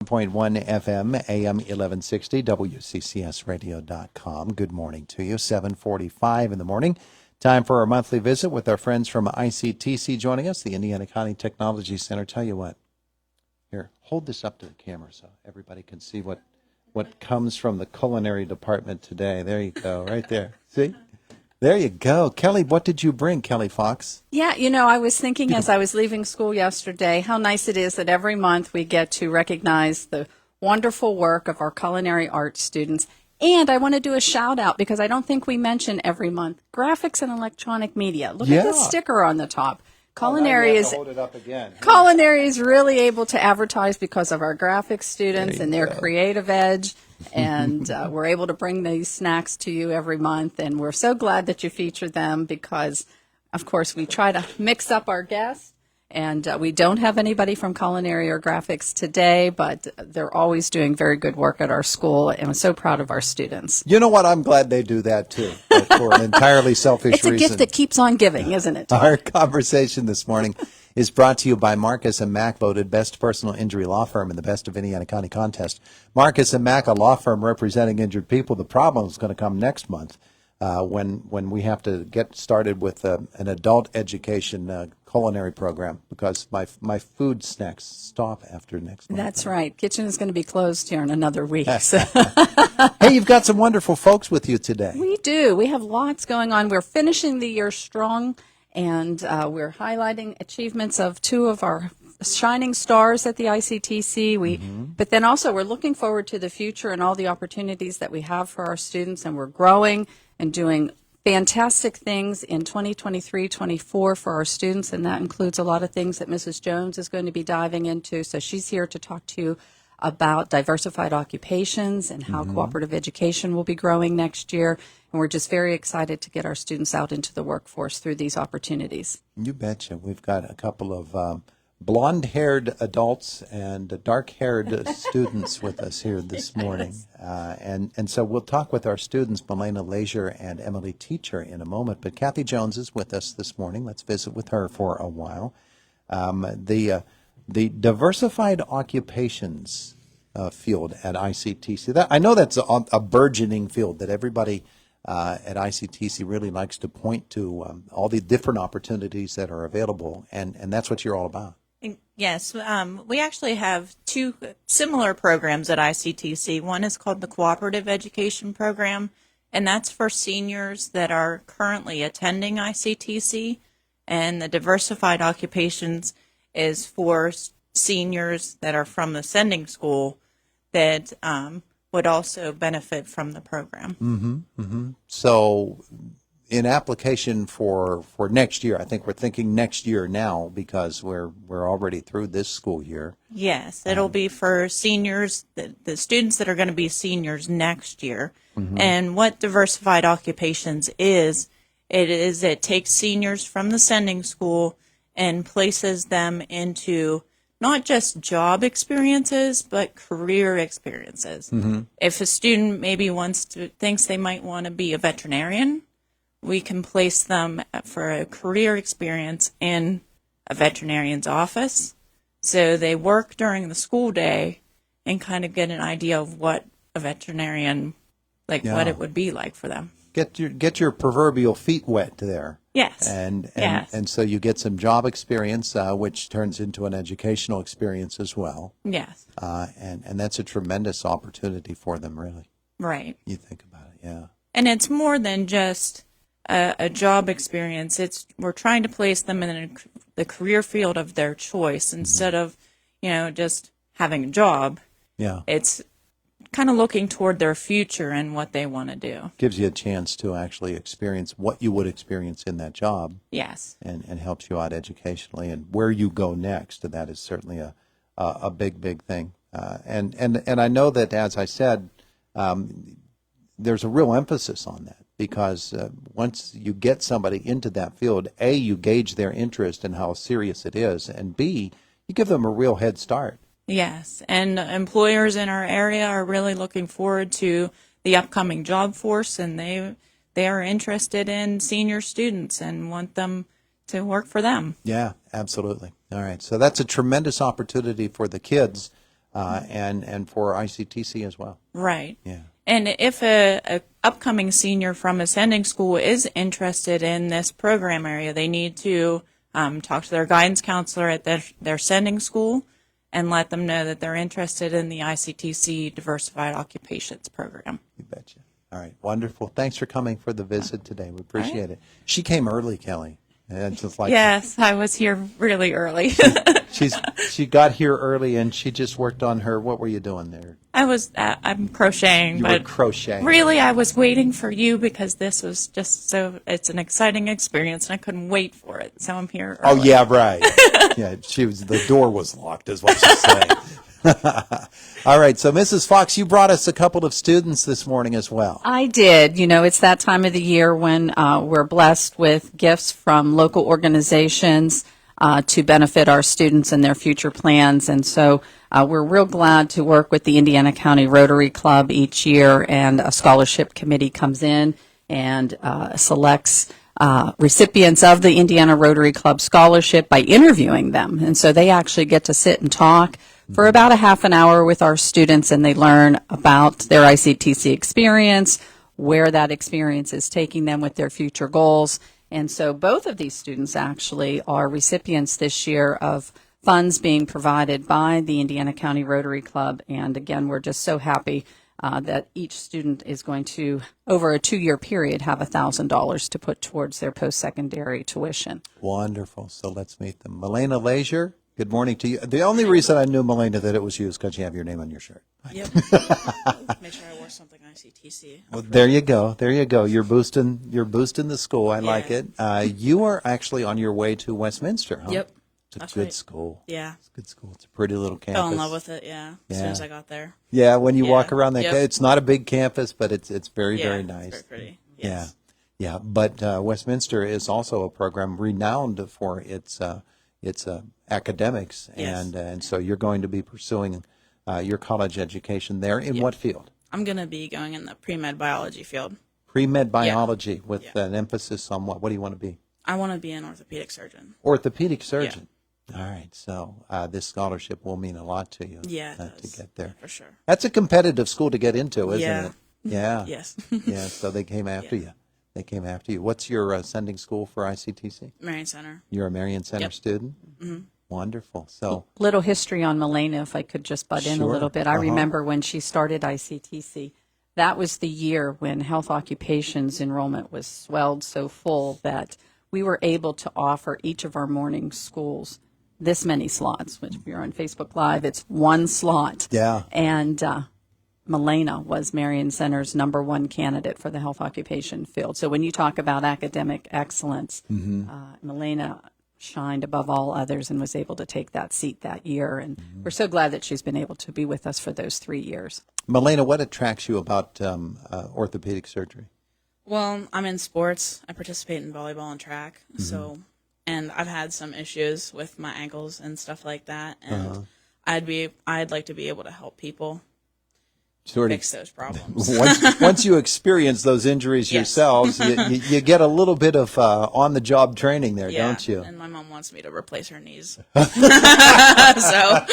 101 FM, AM 1160, WCCSradio.com. Good morning to you. 7:45 in the morning. Time for our monthly visit with our friends from ICTC joining us, the Indiana County Technology Center. Tell you what, here, hold this up to the camera so everybody can see what comes from the culinary department today. There you go, right there. See? There you go. Kelly, what did you bring, Kelly Fox? Yeah, I was thinking as I was leaving school yesterday how nice it is that every month we get to recognize the wonderful work of our culinary arts students. And I want to do a shout out because I don't think we mention every month graphics and electronic media. Look at the sticker on the top. Culinary is really able to advertise because of our graphics students and their creative edge. And we're able to bring these snacks to you every month. And we're so glad that you feature them because, of course, we try to mix up our guests. And we don't have anybody from culinary or graphics today, but they're always doing very good work at our school. And I'm so proud of our students. You know what? I'm glad they do that, too, but for an entirely selfish reason. It's a gift that keeps on giving, isn't it? Our conversation this morning is brought to you by Marcus & Mack, voted best personal injury law firm in the Best of Indiana County contest. Marcus & Mack, a law firm representing injured people. The problem is going to come next month when we have to get started with an adult education culinary program because my food snacks stop after next month. That's right. Kitchen is going to be closed here in another week. So. Hey, you've got some wonderful folks with you today. We do. We have lots going on. We're finishing the year strong. And we're highlighting achievements of two of our shining stars at the ICTC. But then also we're looking forward to the future and all the opportunities that we have for our students. And we're growing and doing fantastic things in 2023-24 for our students. And that includes a lot of things that Mrs. Jones is going to be diving into. So she's here to talk to you about diversified occupations and how cooperative education will be growing next year. And we're just very excited to get our students out into the workforce through these opportunities. You betcha. We've got a couple of blonde-haired adults and dark-haired students with us here this morning. And so we'll talk with our students, Melena Leisure and Emily Teacher, in a moment. But Kathy Jones is with us this morning. Let's visit with her for a while. The diversified occupations field at ICTC. I know that's a burgeoning field that everybody at ICTC really likes to point to, all the different opportunities that are available, and that's what you're all about. Yes, we actually have two similar programs at ICTC. One is called the Cooperative Education Program, and that's for seniors that are currently attending ICTC, and the Diversified Occupations is for seniors that are from the sending school that would also benefit from the program. So in application for next year, I think we're thinking next year now because we're already through this school year. Yes, it'll be for seniors, the students that are going to be seniors next year. And what Diversified Occupations is, it takes seniors from the sending school and places them into not just job experiences, but career experiences. If a student maybe thinks they might want to be a veterinarian, we can place them for a career experience in a veterinarian's office. So they work during the school day and kind of get an idea of what a veterinarian, what it would be like for them. Get your proverbial feet wet there. Yes. And so you get some job experience, which turns into an educational experience as well. Yes. And that's a tremendous opportunity for them, really. Right. You think about it, yeah. And it's more than just a job experience. We're trying to place them in the career field of their choice instead of, just having a job. Yeah. It's kind of looking toward their future and what they want to do. Gives you a chance to actually experience what you would experience in that job. Yes. And helps you out educationally and where you go next. That is certainly a big thing. And I know that, as I said, there's a real emphasis on that because once you get somebody into that field, A, you gauge their interest and how serious it is, and B, you give them a real head start. Yes, and employers in our area are really looking forward to the upcoming job force, and they are interested in senior students and want them to work for them. Yeah, absolutely. All right, so that's a tremendous opportunity for the kids and for ICTC as well. Right. Yeah. And if a upcoming senior from a sending school is interested in this program area, they need to talk to their guidance counselor at their sending school and let them know that they're interested in the ICTC Diversified Occupations Program. You betcha. All right, wonderful. Thanks for coming for the visit today. We appreciate it. She came early, Kelly. And just like Yes, I was here really early. she got here early, and she just worked on her. What were you doing there? I'm crocheting, You were but crocheting. really I was waiting for you because this was just it's an exciting experience and I couldn't wait for it. So I'm here Oh early. yeah, right. Yeah, the door was locked, is what she's saying. All right, so Mrs. Fox, you brought us a couple of students this morning as well. I did. You know, it's that time of the year when we're blessed with gifts from local organizations to benefit our students and their future plans. And so we're real glad to work with the Indiana County Rotary Club each year, and a scholarship committee comes in and selects recipients of the Indiana Rotary Club scholarship by interviewing them. And so they actually get to sit and talk for about a half an hour with our students, and they learn about their ICTC experience, where that experience is taking them with their future goals. And so both of these students actually are recipients this year of funds being provided by the Indiana County Rotary Club. And again, we're just so happy that each student is going to, over a 2-year period, have $1,000 to put towards their post-secondary tuition. Wonderful. So let's meet them. Milena Leisure, good morning to you. The only reason I knew, Milena, that it was you is because you have your name on your shirt. Yep. Make sure I wore something ICTC. Well, there you go. There you go. You're boosting the school. I like Yeah. it. You are actually on your way to Westminster, huh? Yep. It's a That's good right. school. Yeah. It's a good school. It's a pretty little campus. Fell in love with it, yeah, as soon Yeah. as I got there. Yeah, when you Yeah. walk around that, Yep. it's not a big campus, but it's very, Yeah, very it's nice. very pretty. Yes. Yeah, yeah. But Westminster is also a program renowned for its academics, Yes. and so you're going to be pursuing your college education there. In what field? I'm going to be going in the pre-med biology field. Pre-med biology with Yeah. an emphasis on what? What do you want to be? I want to be an orthopedic surgeon. Orthopedic surgeon. All right. So this scholarship will mean a lot to you. Yeah, it to does. get there. For sure. That's a competitive school to get into, isn't Yeah. it? Yeah. Yes. Yeah. So they came after Yeah. you. They came after you. What's your sending school for ICTC? Marion Center. You're a Marion Center Yep. student? Mm-hmm. Wonderful. So, Little history on Milena, if I could just butt in a Sure. little bit. I remember when she started ICTC, that was the year when health occupations enrollment was swelled so full that we were able to offer each of our morning schools this many slots, which if you're on Facebook Live, it's one slot. yeah. And Milena was Marion Center's #1 candidate for the health occupation field. So when you talk about academic excellence, Milena shined above all others and was able to take that seat that year. And we're so glad that she's been able to be with us for those 3 years. Milena, what attracts you about orthopedic surgery? Well, I'm in sports. I participate in volleyball and track. So, and I've had some issues with my ankles and stuff like that. And I'd like to be able to help people Sort fix those problems. once you experience those injuries Yes. yourselves, you get a little bit of on-the-job training there, Yeah, don't you? and my mom wants me to replace her knees. So,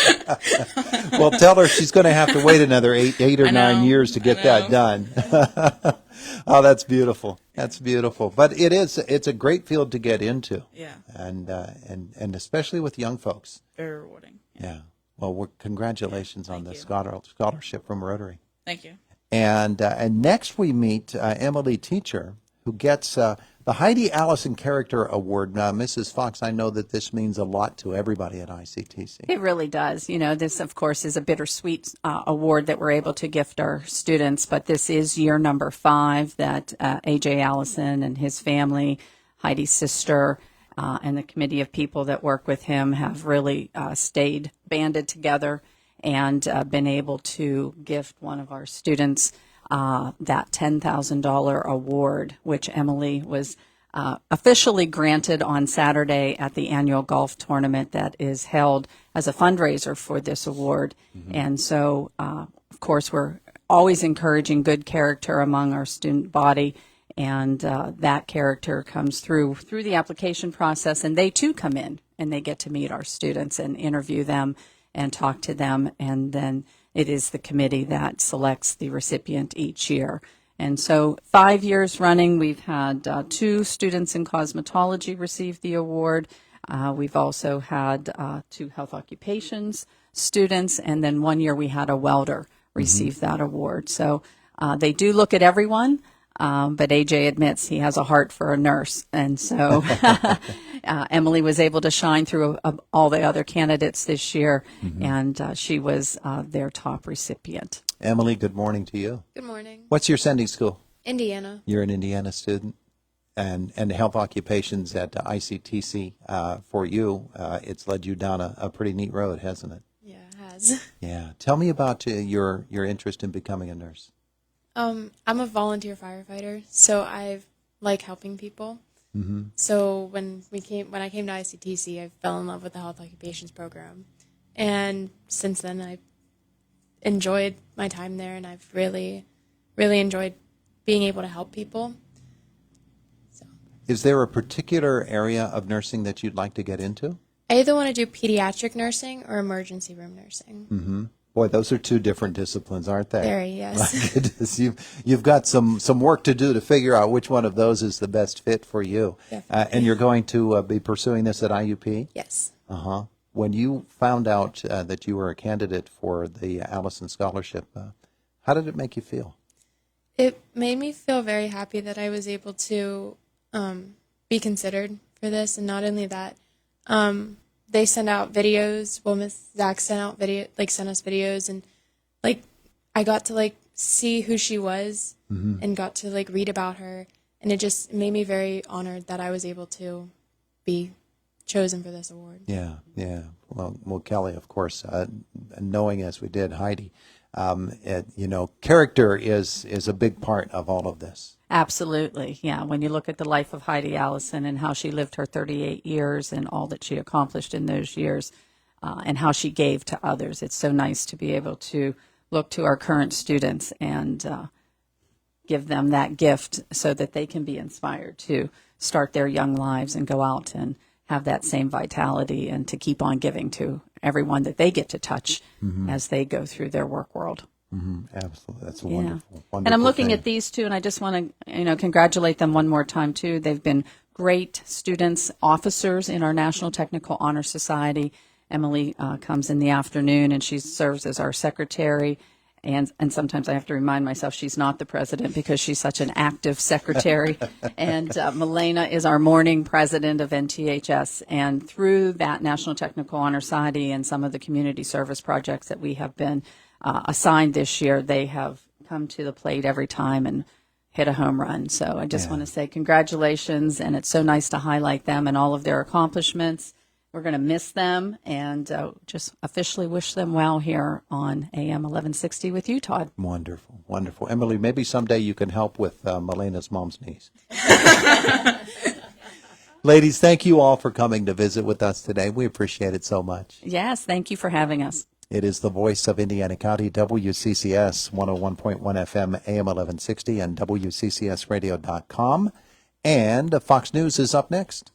Well, tell her she's going to have to wait another eight or I 9 know, years to get I that know. done. Oh, that's beautiful. That's beautiful. But it's a great field to get into. yeah, And especially with young folks. very rewarding. Yeah. Well, congratulations on Thank the you. scholarship from Rotary. Thank you. And next we meet Emily Teacher, who gets the Heidi Allison Character Award. Mrs. Fox, I know that this means a lot to everybody at ICTC. It really does. You know, this, of course, is a bittersweet award that we're able to gift our students, but this is year number 5 that A.J. Allison and his family, Heidi's sister, and the committee of people that work with him have really stayed banded together and been able to gift one of our students that $10,000 award, which Emily was officially granted on Saturday at the annual golf tournament that is held as a fundraiser for this award. And so, of course, we're always encouraging good character among our student body, and that character comes through the application process, and they too come in and they get to meet our students and interview them and talk to them, and then it is the committee that selects the recipient each year. And so 5 years running, we've had 2 students in cosmetology receive the award. We've also had 2 health occupations students, and then 1 year we had a welder receive that award. So they do look at everyone, but AJ admits he has a heart for a nurse. And so Emily was able to shine through all the other candidates this year, and she was their top recipient. Emily, good morning to you. Good morning. What's your sending school? Indiana. You're an Indiana student. And health occupations at ICTC, for you, it's led you down a pretty neat road, hasn't it? Yeah, it has. Yeah. Tell me about your interest in becoming a nurse. I'm a volunteer firefighter, so I like helping people. So when I came to ICTC, I fell in love with the health occupations program, and since then I enjoyed my time there, and I've really, really enjoyed being able to help people. Is there a particular area of nursing that you'd like to get into? I either want to do pediatric nursing or emergency room nursing. Boy, those are 2 different disciplines, aren't they? Very, yes. My goodness, you've got some work to do to figure out which one of those is the best fit for you. And you're going to be pursuing this at IUP? Yes. When you found out that you were a candidate for the Allison Scholarship, how did it make you feel? It made me feel very happy that I was able to be considered for this, and not only that, they send out videos. Well, Miss Zach sent out sent us videos, and I got to see who she was, and got to read about her, and it just made me very honored that I was able to be chosen for this award. Yeah. Well, Kelly, of course, knowing as we did Heidi, character is a big part of all of this. Absolutely, yeah. When you look at the life of Heidi Allison and how she lived her 38 years and all that she accomplished in those years, and how she gave to others, it's so nice to be able to look to our current students and give them that gift so that they can be inspired to start their young lives and go out and have that same vitality and to keep on giving to everyone that they get to touch as they go through their work world. Absolutely. That's a wonderful And I'm looking thing. at these 2, and I just want to, congratulate them one more time, too. They've been great students, officers in our National Technical Honor Society. Emily comes in the afternoon, and she serves as our secretary. And sometimes I have to remind myself she's not the president because she's such an active secretary. And Milena is our morning president of NTHS. And through that National Technical Honor Society and some of the community service projects that we have been assigned this year, they have come to the plate every time and hit a home run. So I just want to say congratulations, and it's so nice to highlight them and all of their accomplishments. We're going to miss them, and just officially wish them well here on AM 1160 with you, Todd. Wonderful. Emily, maybe someday you can help with Melena's mom's niece. Ladies, thank you all for coming to visit with us today. We appreciate it so much. Yes, thank you for having us. It is the voice of Indiana County, WCCS 101.1 FM, AM 1160, and WCCSradio.com. And Fox News is up next.